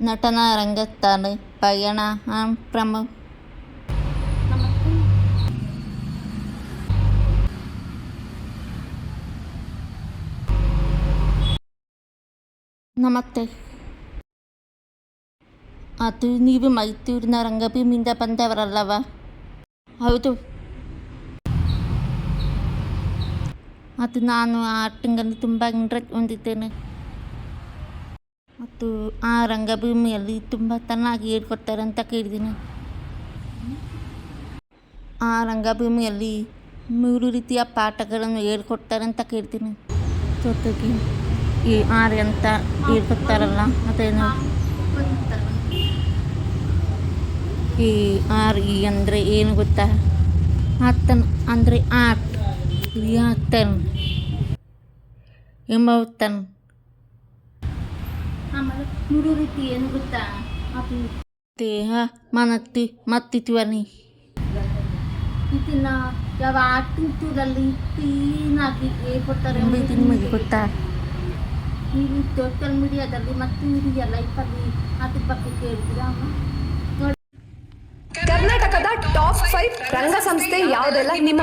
ನಟನ ರಂಗಸ್ಥಳ ಪಯಣ ಪ್ರಮ ನಮಸ್ತೆ. ಅದು ನೀವು ಮೈಸೂರಿನ ರಂಗಭೂಮಿಯಿಂದ ಬಂದವರಲ್ಲವಾ? ಹೌದು. ಅದು ನಾನು ಆಕ್ಟಿಂಗಲ್ಲಿ ತುಂಬ ಇಂಟ್ರೆಸ್ಟ್ ಹೊಂದಿದ್ದೇನೆ ಮತ್ತು ಆ ರಂಗಭೂಮಿಯಲ್ಲಿ ತುಂಬ ಚೆನ್ನಾಗಿ ಹೇಳ್ಕೊಡ್ತಾರೆ ಅಂತ ಕೇಳಿದ್ದೀನಿ. ಆ ರಂಗಭೂಮಿಯಲ್ಲಿ 3 ರೀತಿಯ ಪಾಠಗಳನ್ನು ಹೇಳ್ಕೊಡ್ತಾರೆ ಅಂತ ಕೇಳ್ತೀನಿ. ಜೊತೆಗೆ ಈ ಆರ್ ಅಂತ ಹೇಳ್ಕೊಡ್ತಾರಲ್ಲ, ಅದೇನು ಈ RE ಅಂದರೆ ಏನು ಗೊತ್ತಾ? ಆಕ್ಟನ್ ಅಂದರೆ ಆರ್ಟ್, ರಿಯಾಕ್ಟನ್, ಎಮೋಟನ್. ಆಮೇಲೆ 3 ರೀತಿ ಏನು ಗೊತ್ತಾ? ಅದು ದೇಹ, ಮನಸ್ಸು ಮತ್ತು ಧ್ವನಿ. ಇದನ್ನ ಯಾವ ಆಕ್ಟಿಂಗ್ ಟೂರಲ್ಲಿ ಕ್ಲೀನಾಗಿ ಹೇಳ್ಕೊಡ್ತಾರೆ ಇದು ನಿಮಗೆ ಗೊತ್ತಾ? ನೀವು ಸೋಷಿಯಲ್ ಮೀಡಿಯಾದಲ್ಲಿ ಮತ್ತು ರಿಯಲ್ ಲೈಫಲ್ಲಿ ಅದ್ರ ಬಗ್ಗೆ ಕೇಳ್ತೀರಾ? ಕರ್ನಾಟಕದ ಟಾಪ್ 5 ರಂಗ ಸಂಸ್ಥೆ ಯಾವುದೆಲ್ಲ ನಿಮ್ಮ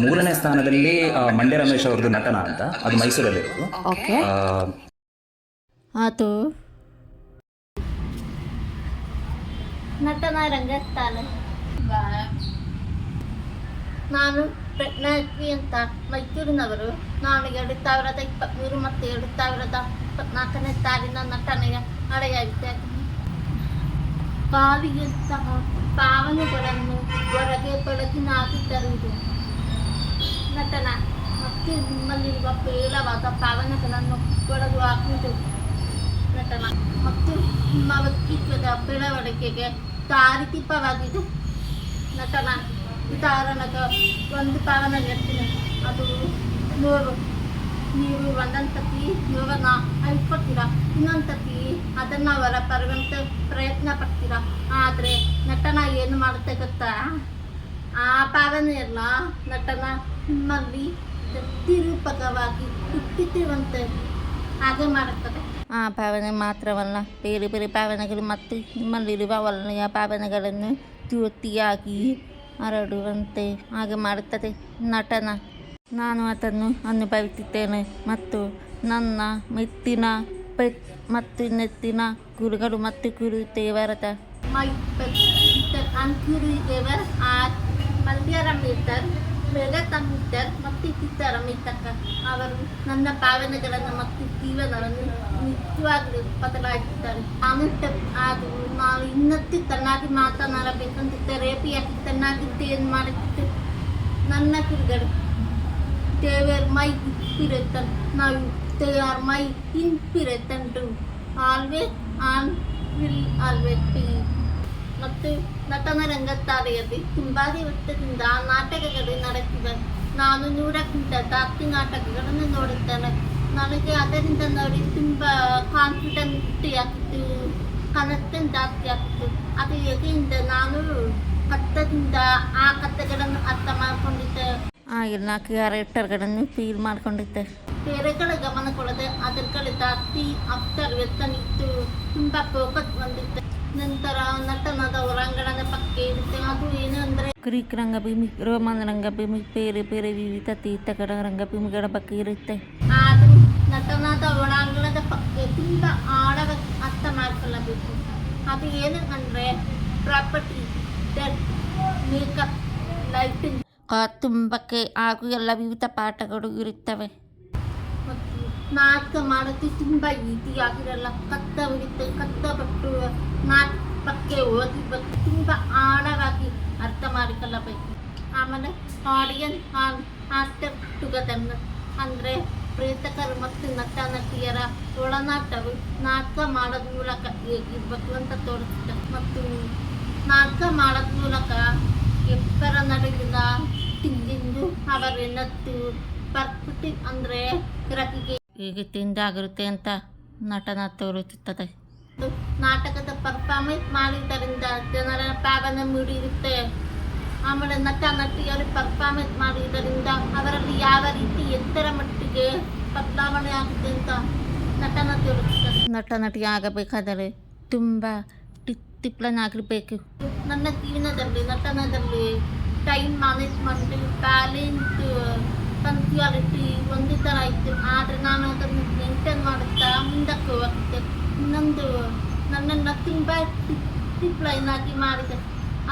ಮೂರನೇ ಸ್ಥಾನದಲ್ಲಿ ಮಂಡ್ಯ ರಮೇಶ್ ಅವ್ರದ್ದು ನಟನ ಅಂತ, ಅದು ಮೈಸೂರಲ್ಲಿರೋದು. ಓಕೆ. ಅದು ನಟನ ರಂಗಸ್ಥಳ. ನಾನು ಪ್ರಜ್ಞಾಶ್ರೀ ಅಂತ ಮೈಸೂರಿನವರು. ನಾನು 2023 ಮತ್ತು 2024ನೇ ಸಾಲಿನ ನಟನೆಯ ಹಳೆಯಾಗಿದ್ದೆ. ಕಾಲಿಗೆ ಸಹ ಭಾವನೆಗಳನ್ನು ಹೊರಗೆ ಬೆಳಕಿನಾಗಿ ತರುವುದು ನಟನ ಮತ್ತು ನಿಮ್ಮಲ್ಲಿರುವ ಬೇಡವಾದ ಭಾವನೆಗಳನ್ನು ಹೊರಗು ಹಾಕುವುದು ನಟನ ಮತ್ತು ನಿಮ್ಮ ವ್ಯಕ್ತಿತ್ವದ ಬೆಳವಣಿಗೆಗೆ ದಾರಿದೀಪವಾಗಿದೆ ನಟನ. ಉದಾಹರಣೆಗೆ ಒಂದು ಭಾವನೆ ಹೇಳ್ತೀನಿ, ಅದು ನೋವು. ನೀವು ಒಂದೊಂದು ಸತಿ ನೋವನ್ನ ಅಳ್ಕೊತೀರ, ಇನ್ನೊಂದು ಸತಿ ಅದನ್ನು ಹೊರ ಬರುವಂತೆ ಪ್ರಯತ್ನ ಪಡ್ತೀರ. ಆದರೆ ನಟನ ಏನು ಮಾಡುತ್ತೆ ಗೊತ್ತಾ? ಆ ಭಾವನೆಯಲ್ಲ ನಟನ ನಿಮ್ಮಲ್ಲಿ ತಿರುಪಕವಾಗಿ ಹುಟ್ಟಿರುವಂತೆ ಹಾಗೆ ಮಾಡುತ್ತದೆ. ಆ ಭಾವನೆ ಮಾತ್ರವಲ್ಲ, ಬೇರೆ ಬೇರೆ ಭಾವನೆಗಳು ಮತ್ತು ನಿಮ್ಮಲ್ಲಿರುವ ಒಳ್ಳೆಯ ಭಾವನೆಗಳನ್ನು ಜ್ಯೋತಿಯಾಗಿ ಹರಡುವಂತೆ ಹಾಗೆ ಮಾಡುತ್ತದೆ ನಟನ. ನಾನು ಅದನ್ನು ಅನುಭವಿಸಿದ್ದೇನೆ ಮತ್ತು ನನ್ನ ಮೆಚ್ಚಿನ ಪೆಟ್ ಮತ್ತು ನೆಚ್ಚಿನ ಗುರುಗಳು ಮತ್ತು ಗುರು ದೇವರದ ಮೈ ಅಂಕುರಿ ದೇವರ್ ಆರ್ ಮಲ್ಯರಮೇತರ್ ಮೆಗತಮಿತರ್ ಮತ್ತು ಸಿದ್ದರಮೇತಕ್ಕ ಅವರು ನನ್ನ ಭಾವನೆಗಳನ್ನು ಮತ್ತು ಜೀವನವನ್ನು ನಿಜವಾಗಲೂ ಬದಲಾಯಿಸಿದ್ದಾರೆ. ಆದರೂ ನಾವು ಇನ್ನಷ್ಟು ಚೆನ್ನಾಗಿ ಮಾತನಾಡಬೇಕಂತ ಥೆರಪಿಯಾಗಿ ಚೆನ್ನಾಗಿದ್ದು ಏನು ಮಾಡುತ್ತಿದ್ದೆ ನನ್ನ ಗುರುಗಳು. They were my inspiration. Now they are my inspiration too. Always and will always be. ಮತ್ತು ನಟನ ರಂಗಸ್ಥಳದಲ್ಲಿ ತುಂಬಾ ವರ್ಷದಿಂದ ನಾಟಕಗಳು ನಡೆಸಿವೆ. ನಾನು 100ಕ್ಕಿಂತ ಜಾಸ್ತಿ ನಾಟಕಗಳನ್ನು ನೋಡುತ್ತೇನೆ. ನನಗೆ ಅದರಿಂದ ನೋಡಿ ತುಂಬ ಕಾನ್ಫಿಡೆಂಟ್ ಆಗ್ತಿತ್ತು, ಕನೆಕ್ಷನ್ ಜಾಸ್ತಿ ಆಗ್ತಿತ್ತು. ಅದು ಹೇಗೆಂದ ನಾನು ಕಥೆಯಿಂದ ಆ ಕಥೆಗಳನ್ನು ಅರ್ಥ ಮಾಡಿಕೊಂಡಿದ್ದೆ, ಆ ಎಲ್ಲ ಕ್ಯಾರೆಕ್ಟರ್ಗಳನ್ನು ಫೀಲ್ ಮಾಡಿಕೊಂಡಿದ್ದೆ. ಬೇರೆಗಳ ಗಮನ ಕೊಡದೆ ಅದರ ಕಡೆ ಜಾಸ್ತಿ ಅಬ್ಸರ್ವೇಷನ್ ಇತ್ತು, ತುಂಬ ಫೋಕಸ್ ಬಂದಿದ್ದೆ. ನಂತರ ನಟನದ ಹೊರಾಂಗಣದ ಬಗ್ಗೆ ಇರುತ್ತೆ. ಅದು ಏನು ಅಂದರೆ ಗ್ರೀಕ್ ರಂಗಭೂಮಿ, ರೋಮನ್ ರಂಗಭೂಮಿ, ಬೇರೆ ಬೇರೆ ವಿವಿಧ ತೀರ್ಥಗಳ ರಂಗಭೂಮಿಗಳ ಬಗ್ಗೆ ಇರುತ್ತೆ. ಆದರೂ ನಟನದ ಒಳಾಂಗಣದ ಬಗ್ಗೆ ತುಂಬ ಆಳವಾಗಿ ಅರ್ಥ ಮಾಡಿಕೊಳ್ಳಬೇಕು. ಅದು ಏನು ಅಂದರೆ ಪ್ರಾಪರ್ಟಿ, ಡೆತ್, ಮೇಕಪ್, ಲೈಟಿಂಗ್, ತುಂಬಕ್ಕೆ ಹಾಗೂ ಎಲ್ಲ ವಿವಿಧ ಪಾಠಗಳು ಇರುತ್ತವೆ. ಮತ್ತು ನಾಟಕ ಮಾಡೋದು ತುಂಬ ಈಸಿಯಾಗಿರಲ್ಲ, ಕಷ್ಟವಿರುತ್ತೆ. ಕಷ್ಟಪಟ್ಟು ನಾಟಕಕ್ಕೆ ಓದಿಬೇಕು, ತುಂಬ ಆಳವಾಗಿ ಅರ್ಥ ಮಾಡಿಕೊಳ್ಳಬೇಕು. ಆಮೇಲೆ ಆಡಿಯನ್ಸ್ ಆಕ್ಟರ್ ಟುಗೆದರ್ನೆಸ್ ಅಂದರೆ ಪ್ರೇಕ್ಷಕರು ಮತ್ತು ನಟ ನಟಿಯರ ಒಳನಾಟವು ನಾಟಕ ಮಾಡೋದ ಮೂಲಕ ಹೇಗಿರ್ಬೇಕು ಅಂತ ತೋರಿಸುತ್ತೆ. ಮತ್ತು ನಾಟಕ ಮಾಡೋದ ಮೂಲಕ ಇಬ್ಬರ ನಡುವಿನ ತಿಂದಿಂದು ಅವರೆನ್ನತ್ತು ಪರ್ಸ್ಪೆಕ್ಟಿವ್ ಅಂದರೆ ಗ್ರಹಿಕೆ ಹೇಗೆ ತಿಂದಾಗಿರುತ್ತೆ ಅಂತ ನಟನ ತೋರಿಸುತ್ತದೆ. ನಾಟಕದ ಪರ್ಫಾರ್ಮೆನ್ಸ್ ಮಾಡಿದ್ದರಿಂದ ಜನರ ಭಾವನೆ ಮೂಡಿರುತ್ತೆ. ಆಮೇಲೆ ನಟ ನಟಿಯರು ಪರ್ಫಾರ್ಮೆನ್ಸ್ ಮಾಡುವುದರಿಂದ ಅವರಲ್ಲಿ ಯಾವ ರೀತಿ ಎತ್ತರ ಮಟ್ಟಿಗೆ ಬದಲಾವಣೆ ಆಗುತ್ತೆ ಅಂತ ನಟನ ತೋರಿಸುತ್ತದೆ. ನಟ ನಟಿ ಆಗಬೇಕಾದರೆ ತುಂಬ ಡಿಸಿಪ್ಲಿನ್ ನನ್ನ ಜೀವನದಲ್ಲಿ ನಟನದಲ್ಲಿ ಟೈಮ್ ಮ್ಯಾನೇಜ್ಮೆಂಟ್ ಬ್ಯಾಲೆನ್ಸ್ ಪಂಕ್ಚುಯಾಲಿಟಿ ಒಂದೇ ಥರ ಇತ್ತು. ಆದರೆ ನಾನು ಅದನ್ನು ಮೇಂಟೈನ್ ಮಾಡುತ್ತಾ ಮುಂದಕ್ಕೆ ಹೋಗ್ತೆ. ಇನ್ನೊಂದು ನನ್ನನ್ನು ತುಂಬ ಡಿಸಿಪ್ಲೈನ್ ಆಗಿ ಮಾಡಿದೆ.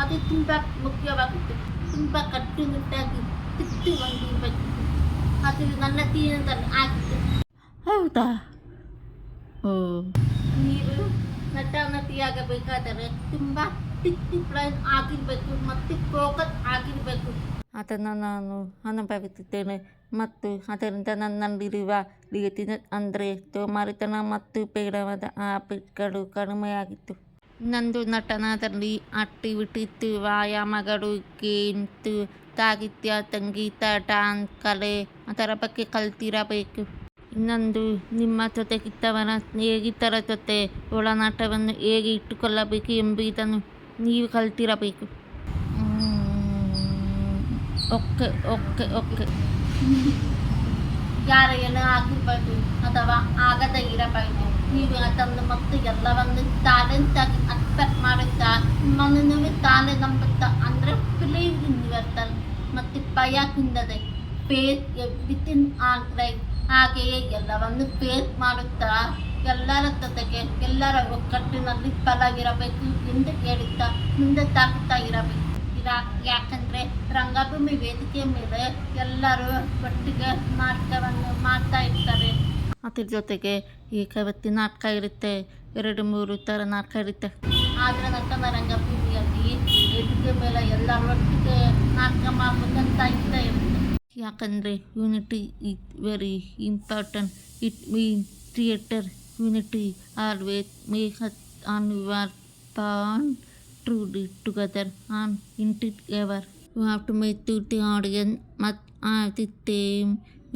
ಅದು ತುಂಬ ಮುಖ್ಯವಾಗಿತ್ತು. ತುಂಬ ಕಟ್ಟುನಿಟ್ಟಾಗಿ ಒಂದಿರಬೇಕು. ಅದು ನನ್ನ ಜೀವನದಲ್ಲಿ ಆಗಿದೆ. ಹೌದಾ? ಓ, ನೀವು ನಟಿಯಾಗಬೇಕಾದರೆ ತುಂಬ ಡಿಸಿಪ್ಲೈನ್ ಆಗಿರಬೇಕು ಮತ್ತು ಫೋಕಸ್ ಆಗಿರಬೇಕು. ಅದನ್ನು ನಾನು ಅನುಭವಿಸಿದ್ದೇನೆ ಮತ್ತು ಅದರಿಂದ ನನ್ನಲ್ಲಿರುವ ಲೇಜಿನೆಸ್ ಅಂದರೆ ಸೋಮಾರಿತನ ಮತ್ತು ಬೇಡವಾದ ಹ್ಯಾಬಿಟ್ಗಳು ಕಡಿಮೆಯಾಗಿತ್ತು. ನಂದು ನಟನದಲ್ಲಿ ಆಕ್ಟಿವಿಟೀಸ್, ವ್ಯಾಯಾಮಗಳು, ಗೇಮ್ಸ್, ಸಾಹಿತ್ಯ, ಸಂಗೀತ, ಡ್ಯಾನ್ಸ್, ಕಲೆ ಅದರ ಬಗ್ಗೆ ಕಲ್ತಿರಬೇಕು. ಇನ್ನೊಂದು, ನಿಮ್ಮ ಜೊತೆಗಿದ್ದವರ ಸ್ನೇಹಿತರ ಜೊತೆ ಒಳನಾಟವನ್ನು ಹೇಗೆ ಇಟ್ಟುಕೊಳ್ಳಬೇಕು ಎಂಬುದನ್ನು ನೀವು ಕಲ್ತಿರಬೇಕು. ಓಕೆ ಯಾರೆಲ್ಲ ಆಗಿರ್ಬೋದು ಅಥವಾ ಆಗದೇ ಇರಬಹುದು. ನೀವು ಅದನ್ನು ಮತ್ತು ಎಲ್ಲವನ್ನು ಟ್ಯಾಲೆಂಟ್ ಆಗಿ ಅಕ್ಸೆಪ್ಟ್ ಮಾಡುತ್ತಾ ನಿಮ್ಮನ್ನು ತಾನೇ ನಂಬುತ್ತಾ ಅಂದರೆ ಬಿಲೀವ್ ಇನ್ ಯುವರ್ಸೆಲ್ಫ್ ಮತ್ತು ಭಯ ಕುಂದದೆ ಫೇಸ್ ಎವ್ರಿಥಿಂಗ್ ಆನ್ ಲೈಫ್. ಹಾಗೆಯೇ ಎಲ್ಲವನ್ನು ಫೇಸ್ ಮಾಡುತ್ತಾ ಎಲ್ಲರ ಜೊತೆಗೆ ಎಲ್ಲರ ಒಕ್ಕಟ್ಟಿನಲ್ಲಿ ಬಲವಿರಬೇಕು ಎಂದು ಹೇಳುತ್ತಾ ಮುಂದೆ ಸಾಗುತ್ತಾ ಇರಬೇಕು. ಯಾಕಂದರೆ ರಂಗಭೂಮಿ ವೇದಿಕೆ ಮೇಲೆ ಎಲ್ಲರೂ ಒಟ್ಟಿಗೆ ನಾಟಕವನ್ನು ಮಾಡ್ತಾ ಇರ್ತಾರೆ. ಅದ್ರ ಜೊತೆಗೆ ಏಕವೃತ್ತಿ ನಾಟಕ ಇರುತ್ತೆ, 2-3 ಥರ ನಾಟಕ ಇರುತ್ತೆ. ಆದರೆ ನಟನ ರಂಗಭೂಮಿಯಲ್ಲಿ ವೇದಿಕೆ ಮೇಲೆ ಎಲ್ಲರೂ ಒಟ್ಟಿಗೆ ನಾಟಕ ಮಾಡ್ಬೇಕಂತ ಇರ್ತಾ ಇರುತ್ತೆ. ಯಾಕಂದರೆ unity is very important. It mean theatre unity always make us on your bond truly together and into ever. You have to make to the audience much of the same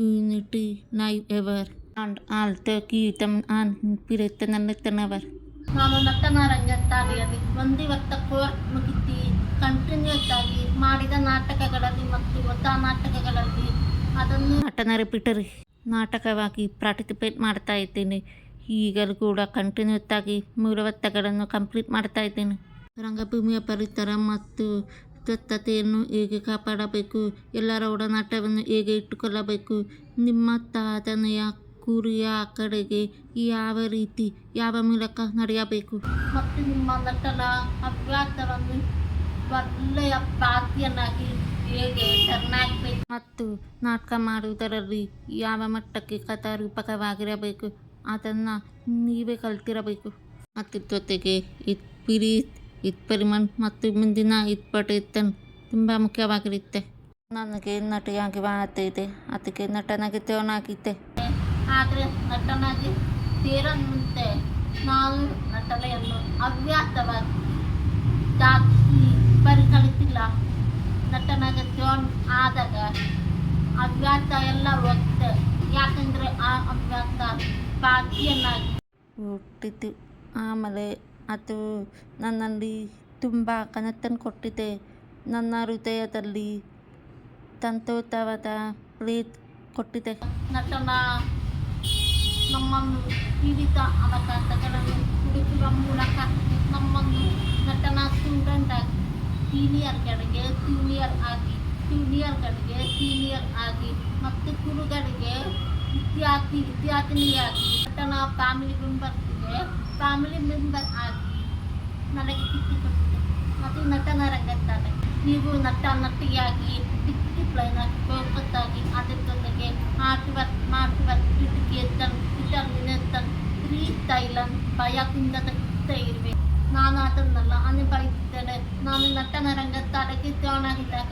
unity live ever and also keep them and inspiration and never. ನಾನು ನಟನ ರಂಗತಾಳಿಯಲ್ಲಿ 1 ವರ್ಷ course ಮುಗಿಸಿ continuous ಆಗಿ ಮಾಡಿದ ನಾಟಕಗಳಲ್ಲಿ ಮತ್ತು ಹೊಸ ನಾಟಕಗಳಲ್ಲಿ ಅದನ್ನು ನಟನ ರಿಪೀಟರಿ ನಾಟಕವಾಗಿ ಪಾರ್ಟಿಸಿಪೇಟ್ ಮಾಡ್ತಾ ಇದ್ದೇನೆ. ಈಗಲೂ ಕೂಡ ಕಂಟಿನ್ಯೂಸ್ ಆಗಿ 3 ವರ್ಷಗಳನ್ನು ಕಂಪ್ಲೀಟ್ ಮಾಡ್ತಾ ಇದ್ದೇನೆ. ರಂಗಭೂಮಿಯ ಪರಿಸರ ಮತ್ತು ಸ್ವಚ್ಛತೆಯನ್ನು ಹೇಗೆ ಕಾಪಾಡಬೇಕು, ಎಲ್ಲರ ಒಡನಾಟವನ್ನು ಹೇಗೆ ಇಟ್ಟುಕೊಳ್ಳಬೇಕು, ನಿಮ್ಮ ಸಾಧನೆಯ ಗುರಿಯ ಕಡೆಗೆ ಯಾವ ರೀತಿ ಯಾವ ಮೂಲಕ ನಡೆಯಬೇಕು ಮತ್ತು ನಿಮ್ಮ ನಟನ ಅಭ್ಯಾಸವನ್ನು ಒಳ್ಳೆಯ ಪಾತ್ರನಾಗಿ ಹೇಗೆ ಟರ್ನಾಗಬೇಕು ಮತ್ತು ನಾಟಕ ಮಾಡುವುದರಲ್ಲಿ ಯಾವ ಮಟ್ಟಕ್ಕೆ ಕಥಾರೂಪಕವಾಗಿರಬೇಕು ಅದನ್ನು ನೀವೇ ಕಲ್ತಿರಬೇಕು. ಮತ್ತು ಜೊತೆಗೆ ಎಕ್ಸ್ಪೆರಿಮೆಂಟ್ ಮತ್ತು ಮುಂದಿನ ಇನ್ಸ್ಪಿರೇಷನ್ ತುಂಬ ಮುಖ್ಯವಾಗಿರುತ್ತೆ. ನನಗೆ ನಟಿಯಾಗಿ ಆಸೆ ಇದೆ, ಅದಕ್ಕೆ ನಟನಾಗಿ ತೇವನಾಗಿದ್ದೆ. ಆದರೆ ನಟನಾಗಿ ಸೇರೋ ಮುಂಚೆ ನಾನು ನಟನೆಯನ್ನು ಹವ್ಯಾಸವಾಗಿ ಜಾಸ್ತಿ ಪರಿಗಣಿಸಿಲ್ಲ. ನಟನಾಗಿ ಜೋನ್ ಆದಾಗ ಹವ್ಯಾಸ ಎಲ್ಲ ಹೋಗುತ್ತೆ. ಯಾಕಂದರೆ ಆ ಹವ್ಯಾಸ ಪಾತ್ರನಾಗಿ ಹುಟ್ಟಿತು. ಆಮೇಲೆ ಅದು ನನ್ನಲ್ಲಿ ತುಂಬ ಕನೆಕ್ಟನ್ನು ಕೊಟ್ಟಿದೆ. ನನ್ನ ಹೃದಯದಲ್ಲಿ ಸಂತೋಷವಾದ ಪ್ಲೇಸ್ ಕೊಟ್ಟಿದೆ. ನಟನ ನಮ್ಮನ್ನು ವಿವಿಧ ಅವಕಾಶಗಳನ್ನು ಹುಡುಕುವ ಮೂಲಕ ನಮ್ಮನ್ನು ನಟನ ಸ್ಟೂಡೆಂಟ್ ಆಗಿ ಸೀನಿಯರ್ಗಳಿಗೆ ಸೀನಿಯರ್ ಆಗಿ ಜೂನಿಯರ್ಗಳಿಗೆ ಸೀನಿಯರ್ ಆಗಿ ಮತ್ತು ಗುರುಗಳಿಗೆ ವಿದ್ಯಾರ್ಥಿನಿಯಾಗಿ ನಟನ ಫ್ಯಾಮಿಲಿ ಮೆಂಬರ್ ಆಗಿ ನನಗೆ ಸಿಕ್ಕಿಕೊಟ್ಟಿದೆ. ಮತ್ತು ನಟನ ರಂಗತ್ತಾನೆ ನೀವು ನಟಿಯಾಗಿ ಡಿಸಿಪ್ಲೈನ್ ಆಗಿ ಫೋಕಸ್ ಆಗಿ ಅದರ ಜೊತೆಗೆ hard work dedication determination free ಸ್ಟೈಲನ್ ಭಯದಿಂದ ಇರಬೇಕು. ನಾನು ಅದನ್ನೆಲ್ಲ ಅನುಭವಿಸಿದ್ದೇನೆ. ನಾನು ನಟನ ರಂಗತ್ತಾಳಕ್ಕೆ ಜಾಯ್ನ್ ಆಗಿದ್ದಾಗ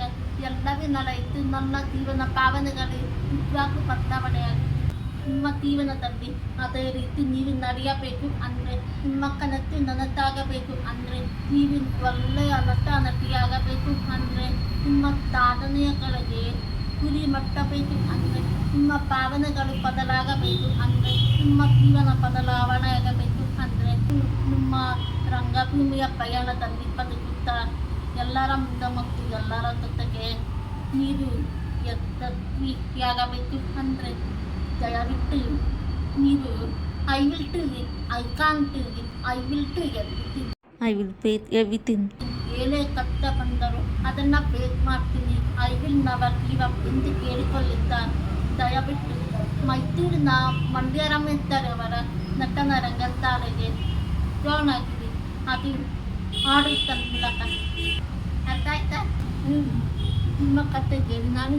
ಎಲ್ಲವೂ ನಡೆಯಿತು. ನನ್ನ ಜೀವನ ಭಾವನೆಗಳು ನಿಜವಾಗೂ ಬದಲಾವಣೆಯಾಗಿದೆ. ನಿಮ್ಮ ಜೀವನದಲ್ಲಿ ಅದೇ ರೀತಿ ನೀವು ನಡೆಯಬೇಕು ಅಂದರೆ, ನಿಮ್ಮ ಕನಸು ನನಸಾಗಬೇಕು ಅಂದರೆ, ನೀವು ಒಳ್ಳೆಯ ನಟಿಯಾಗಬೇಕು ಅಂದರೆ, ನಿಮ್ಮ ಸಾಧನೆಯ ಕಡೆಗೆ ಗುರಿ ಮುಟ್ಟಬೇಕು ಅಂದರೆ, ನಿಮ್ಮ ಭಾವನೆಗಳು ಬದಲಾಗಬೇಕು ಅಂದರೆ, ನಿಮ್ಮ ಜೀವನ ಬದಲಾವಣೆಯಾಗಬೇಕು ಅಂದರೆ, ನಿಮ್ಮ ರಂಗಭೂಮಿಯ ಪ್ರಯಾಣದಲ್ಲಿ ಬದುಕುತ್ತಾ ಎಲ್ಲರ ಮುಂದೆ ಮತ್ತು ಎಲ್ಲರ ಜೊತೆಗೆ ನೀವು ಯಶಸ್ವಿಯಾಗಬೇಕು ಅಂದರೆ ದಯವಿಟ್ಟು ನೀವು I will do it, I can't do it I will do everything. I will pay everything. ಏನೇ ಕಷ್ಟ ಬಂದರೂ ಅದನ್ನು ಫೇಸ್ ಮಾಡ್ತೀನಿ. I will never give up ಎಂದು ಕೇಳಿಕೊಳ್ಳುತ್ತಾ ದಯವಿಟ್ಟು ಮೈಸೂರಿನ ಮಂಡ್ಯ ರಮೇಶ್ ಅವರ ನಟನ ರಂಗತಾರೆಗೆ ಜಾಯ್ನ್ ಆಗಿದೆ. ಅದು ಆಡಳಿತ ಮೂಲಕ. ಅರ್ಥ ಆಯ್ತಾ? ನಿಮ್ಮ ಕಥೆಗೆ ನಾನು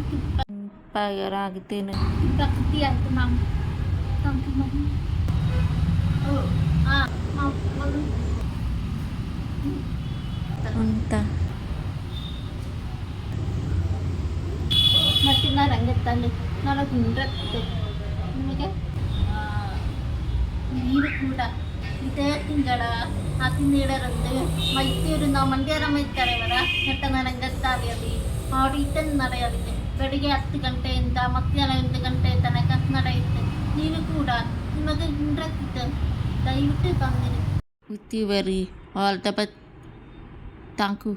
ಇನ್ಸ್ಪೈರ್ ಆಗಿದ್ದೇನೆ ಪ್ರಕೃತಿ ಅಂತ ಮ್ಯಾಮ್. Thank you ma'am. ಅಂತ. ನಟಿನ ರಂಗತ್ತಲ್ಲಿ ನನಗೆ ನೃತ್ಯ ನಿಮಗೆ ನೀರು ಕೂಡ ಇದೇ ತಿಂಗಳ 17ರಂದು ಮೈಸೂರಿನ ಮಂಡ್ಯ ರಮೇಶ್ ಅವರ ನಟನ ರಂಗತ್ತಾಲಿಯಲ್ಲಿ ಆಡಿಷನ್ ನಡೆಯಲಿದೆ. ಬೆಳಿಗ್ಗೆ 10 ಗಂಟೆಯಿಂದ ಮಧ್ಯಾಹ್ನ 1 ಗಂಟೆ ತನಕ ನಡೆಯುತ್ತೆ. ನೀವು ಕೂಡ ನಿಮಗೆ ನೃತ್ಯ ದಯವಿಟ್ಟು ಬಂದಿರಿ. With you very all the best. Thank you.